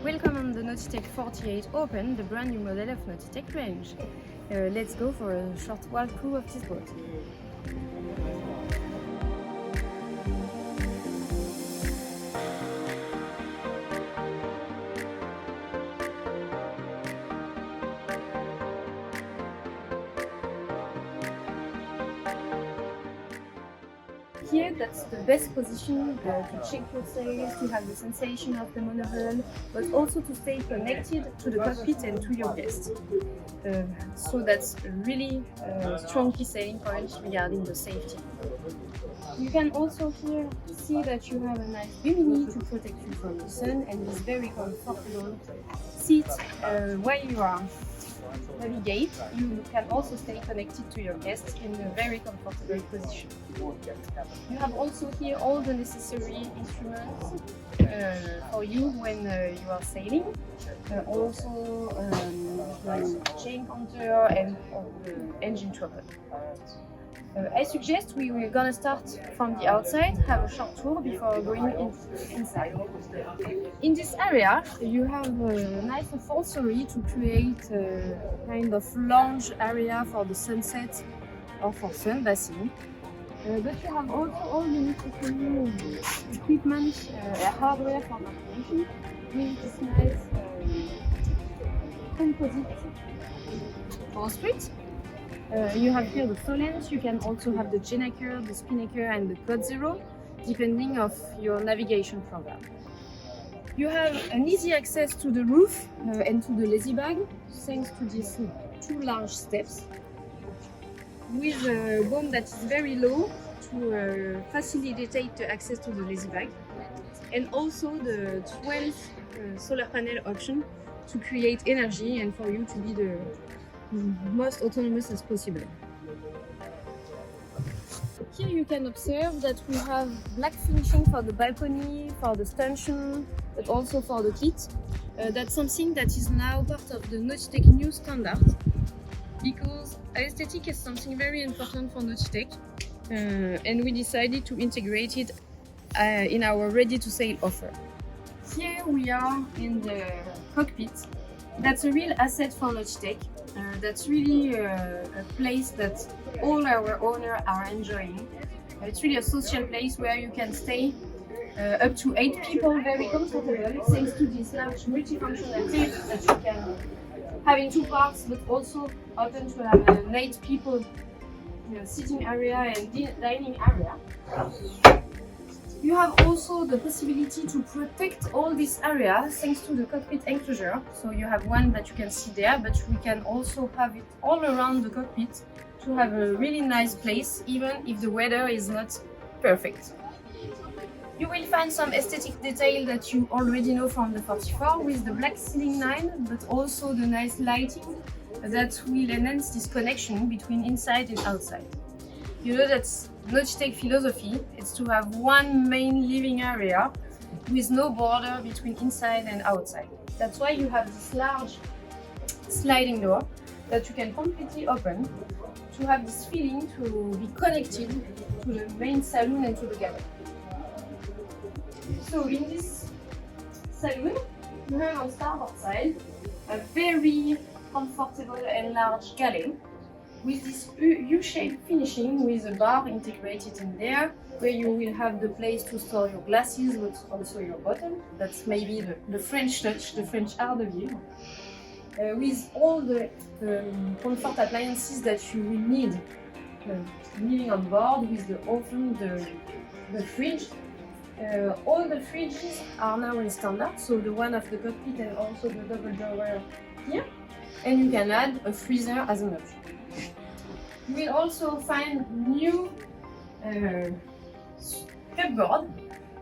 Welcome on the Nautitech 48 Open, the brand new model of Nautitech range. Let's go for a short walkthrough of this boat. Here, that's the best position to check your sails, to have the sensation of the monohull, but also to stay connected to the cockpit and to your guests. So that's a really strong key selling point regarding the safety. You can also here see that you have a nice bimini to protect you from the sun and this very comfortable seat while you are navigate. You can also stay connected to your guests in a very comfortable position. You have also here all the necessary instruments for you when you are sailing. Also the chain counter and the engine trouble. I suggest we are gonna start from the outside, have a short tour before going inside. In this area, you have a nice upholstery to create a kind of lounge area for the sunset or for sunbathing. But you have also all the necessary equipment, hardware for navigation with this nice composite bowsprit. You have here the Solens. You can also have the Gennaker, the Spinnaker and the Code Zero, depending of your navigation program. You have an easy access to the roof and to the lazy bag, thanks to these two large steps, with a boom that is very low to facilitate the access to the lazy bag, and also the 12 solar panel option to create energy and for you to be the most autonomous as possible. Here you can observe that we have black finishing for the balcony, for the stanchion, but also for the kit. That's something that is now part of the Nautitech new standard, because aesthetic is something very important for Nautitech, and we decided to integrate it in our ready-to-sail offer. Here we are in the cockpit. That's a real asset for Nautitech. That's really a place that all our owners are enjoying. It's really a social place where you can stay up to 8 people very comfortable, thanks to this large multifunctional table that you can have in 2 parts, but also open to have an 8 people sitting area and dining area. You have also the possibility to protect all this area thanks to the cockpit enclosure. So you have one that you can see there, but we can also have it all around the cockpit to have a really nice place, even if the weather is not perfect. You will find some aesthetic detail that you already know from the 44 with the black ceiling line, but also the nice lighting that will enhance this connection between inside and outside. You know that's Nautitech philosophy, it's to have one main living area with no border between inside and outside. That's why you have this large sliding door that you can completely open to have this feeling to be connected to the main saloon and to the galley. So in this saloon, you have on starboard side a very comfortable and large galley with this U-shaped finishing with a bar integrated in there, where you will have the place to store your glasses, but also your bottle. That's maybe the French touch, the French art de vivre. With all the comfort appliances that you will need living on board, with the oven, the fridge. All the fridges are now in standard, so the one of the cockpit and also the double drawer here. And you can add a freezer as an option. You will also find new cupboard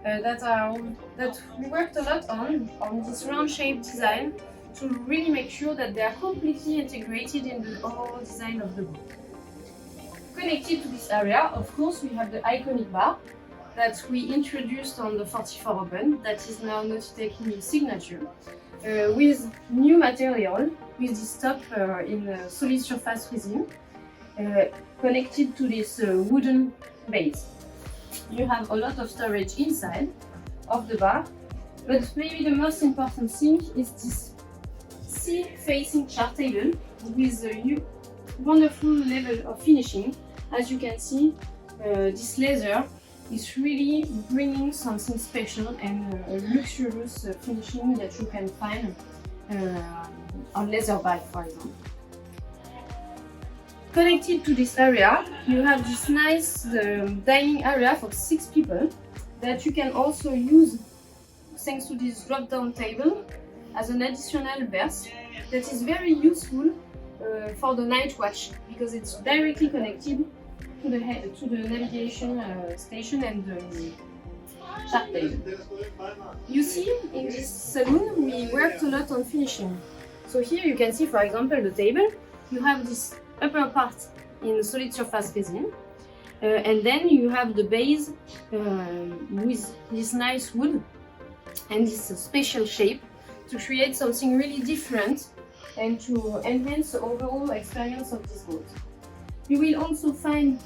that we worked a lot on this round-shaped design to really make sure that they are completely integrated in the overall design of the boat. Connected to this area, of course, we have the iconic bar that we introduced on the 44 Open, that is now Nautitech new signature, with new material, with this top in solid surface resin, connected to this wooden base. You have a lot of storage inside of the bar, But maybe the most important thing is this sea-facing chart table with a wonderful level of finishing. As you can see, this leather is really bringing something special and a luxurious finishing that you can find on leather bag, for example. Connected to this area, you have this nice dining area for 6 people that you can also use thanks to this drop-down table as an additional berth that is very useful for the night watch because it's directly connected to the navigation station and the chart table. You see, in this saloon we worked a lot on finishing. So here you can see, for example, the table. You have this upper part in solid surface resin, and then you have the base with this nice wood and this special shape to create something really different and to enhance the overall experience of this boat. You will also find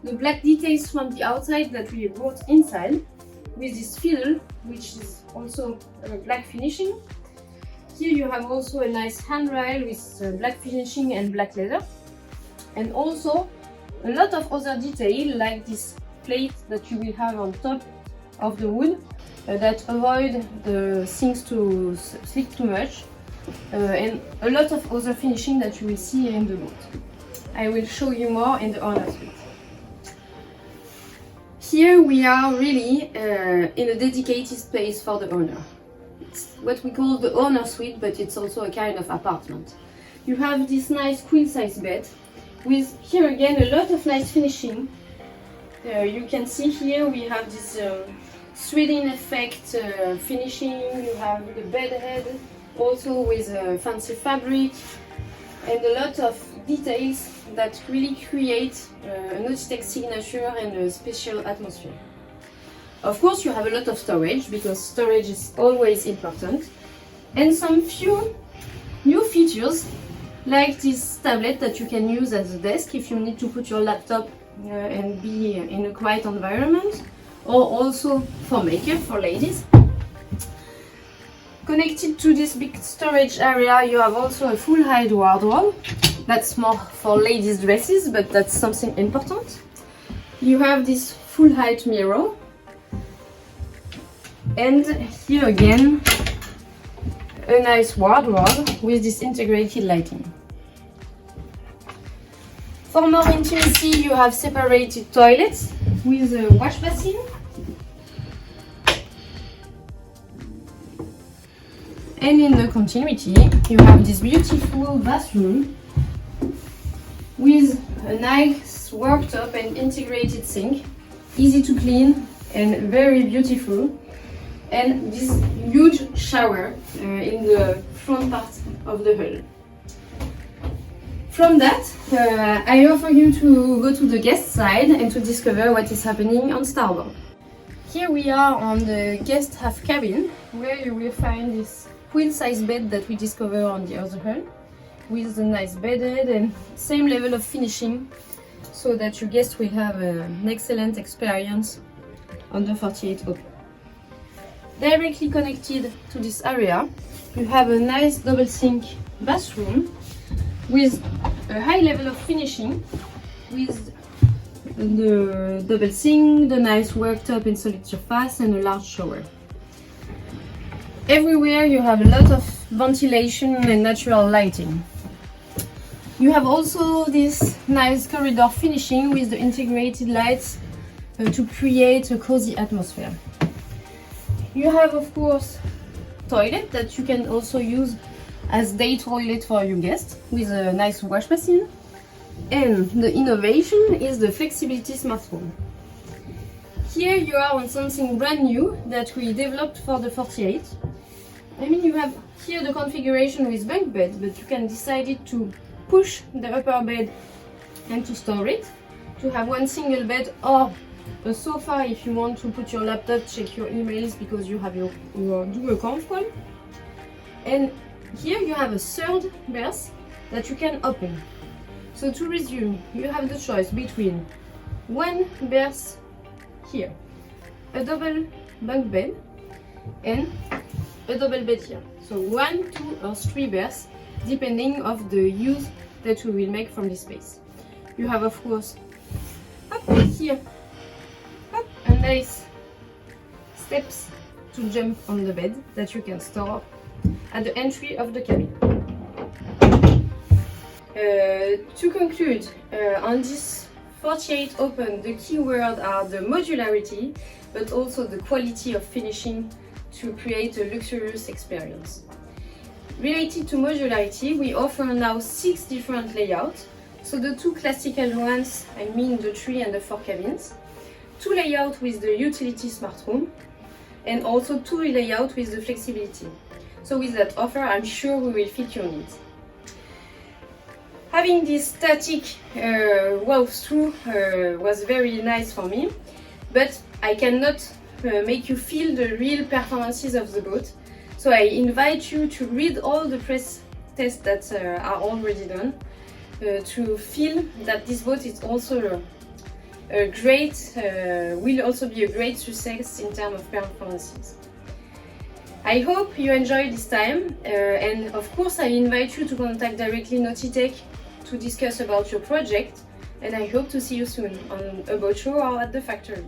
the black details from the outside that we brought inside with this fiddle, which is also black finishing. Here you have also a nice handrail with black finishing and black leather, and also a lot of other detail like this plate that you will have on top of the wood that avoid the things to slip too much, and a lot of other finishing that you will see in the boat. I will show you more in the owner suite. Here we are really in a dedicated space for the owner. It's what we call the owner suite, but it's also a kind of apartment. You have this nice queen size bed with here again a lot of nice finishing. You can see here we have this threading effect finishing. You have the bed head also with fancy fabric and a lot of details that really create a Nautitech signature and a special atmosphere. Of course, you have a lot of storage because storage is always important, and some few new features like this tablet that you can use as a desk if you need to put your laptop and be in a quiet environment, or also for makeup for ladies. Connected to this big storage area, you have also a full height wardrobe. That's more for ladies' dresses, but that's something important. You have this full height mirror. And here again, a nice wardrobe with this integrated lighting. For more intimacy, you have separated toilets with a wash basin. And in the continuity, you have this beautiful bathroom with a nice worktop and integrated sink, easy to clean and very beautiful, and this huge shower in the front part of the hull. From that, I offer you to go to the guest side and to discover what is happening on starboard. Here we are on the guest half cabin, where you will find this queen-size bed that we discovered on the other hull, with a nice bedded and same level of finishing, so that your guests will have an excellent experience on the 48 Open. Directly connected to this area, you have a nice double sink bathroom with a high level of finishing, with the double sink, the nice worktop in solid surface, and a large shower. Everywhere you have a lot of ventilation and natural lighting. You have also this nice corridor finishing with the integrated lights to create a cozy atmosphere. You have, of course, toilet that you can also use as day toilet for your guests with a nice wash basin. And the innovation is the flexibility SmartRoom. Here you are on something brand new that we developed for the 48. I mean, you have here the configuration with bunk bed, but you can decide it to push the upper bed and to store it, to have one single bed, or a sofa if you want to put your laptop, check your emails because you have your do a conf call. And here you have a third berth that you can open. So to resume, you have the choice between one berth here, a double bunk bed, and a double bed here. So 1, 2 or 3 berths, depending of the use that we will make from this space. You have of course here a nice steps to jump on the bed that you can store at the entry of the cabin. To conclude on this 48 open, the key words are the modularity, but also the quality of finishing to create a luxurious experience. Related to modularity, we offer now 6 different layouts. So the 2 classical ones, I mean the 3 and the 4 cabins, 2 layouts with the utility smart room, and also 2 layouts with the flexibility. So with that offer, I'm sure we will fit your needs. Having this static walkthrough was very nice for me, but I cannot make you feel the real performances of the boat. So I invite you to read all the press tests that are already done to feel that this boat is also will also be a great success in terms of performances. I hope you enjoyed this time, and of course I invite you to contact directly Nautitech to discuss about your project, and I hope to see you soon on a boat show or at the factory.